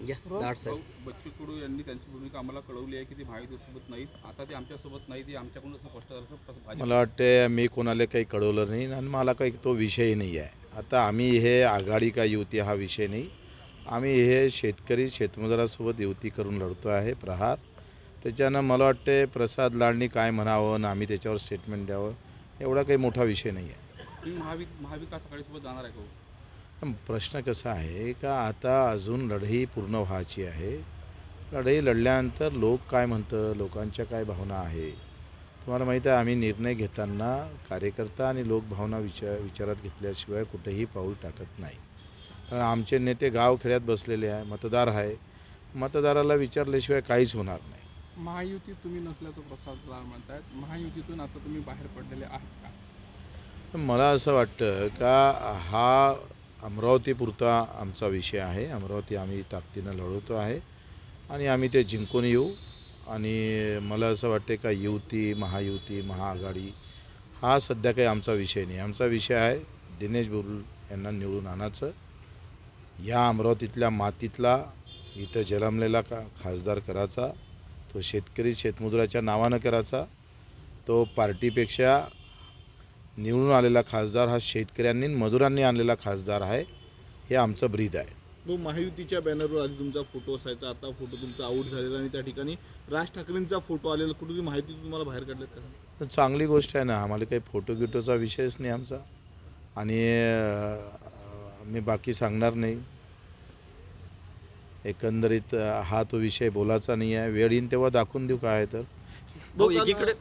बच्चू कडू यांनी त्यांची भूमिका आम्हाला कळवली आहे की ती महायुतीसोबत नाहीत, आता ते आमच्यासोबत नाही, ती आमच्याकडून असं स्पष्ट मला वाटते मी कोणाला काही कळवलं नाही आणि मला काही तो विषय नाही आहे. आता आम्ही हे आघाडी का युती हा विषय नाही, आम्ही हे शेतकरी शेतमजुरासोबत युती करून लढतो आहे प्रहार. त्याच्यानं मला वाटते प्रसाद लाडनी काय म्हणावं आणि आम्ही त्याच्यावर स्टेटमेंट द्यावं एवढा काही मोठा विषय नाही आहे. महाविकास आघाडीसोबत जाणार आहे का? प्रश्न कसा आहे का आता अजून लढाई पूर्ण व्हायची आहे. लढाई लढल्यानंतर लोक काय म्हणतं, लोकांच्या काय भावना आहे तुम्हाला माहीत आहे. आम्ही निर्णय घेताना कार्यकर्ता आणि लोक भावना विचारात घेतल्याशिवाय कुठेही पाऊल टाकत नाही. कारण आमचे नेते गावखेड्यात बसलेले आहे, मतदार आहे, मतदाराला विचारल्याशिवाय काहीच होणार नाही. महायुतीत तुम्ही नसल्याचं प्रसाद लाड म्हणतायत, महायुतीतून आता तुम्ही बाहेर पडलेले आहात का? मला असं वाटतं का हा अमरावतीपुरता आमचा विषय आहे. अमरावती आम्ही ताकदीनं लढवतो आहे आणि आम्ही ते जिंकून येऊ. आणि मला असं वाटते का युती, महायुती, महाआघाडी हा सध्या काही आमचा विषय नाही. आमचा विषय आहे दिनेश बुरुल यांना निवडून आणायचं. या अमरावतीतल्या मातीतला इथं जन्मलेला खासदार करायचा, तो शेतकरी शेतमजुराच्या नावानं करायचा. तो पार्टीपेक्षा निवडून आलेला खासदार हा शेतकऱ्यांनी मजुरांनी आणलेला खासदार आहे. हे आमचं ब्रीद आहे. मग महायुतीच्या बॅनरवर आधी तुमचा फोटो असायचा, आता फोटो तुमचा आऊट झालेला आणि त्या ठिकाणी राज ठाकरेंचा फोटो आलेला, कुठे माहिती तुम्हाला बाहेर काढल्यात का? तर चांगली गोष्ट आहे ना, आम्हाला काही फोटो गिटोचा विषयच नाही आमचा. आणि मी बाकी सांगणार नाही. एकंदरीत हा तो विषय बोलायचा नाही आहे. वेळ येईन तेव्हा दाखवून देऊ काय तर. एकीकडे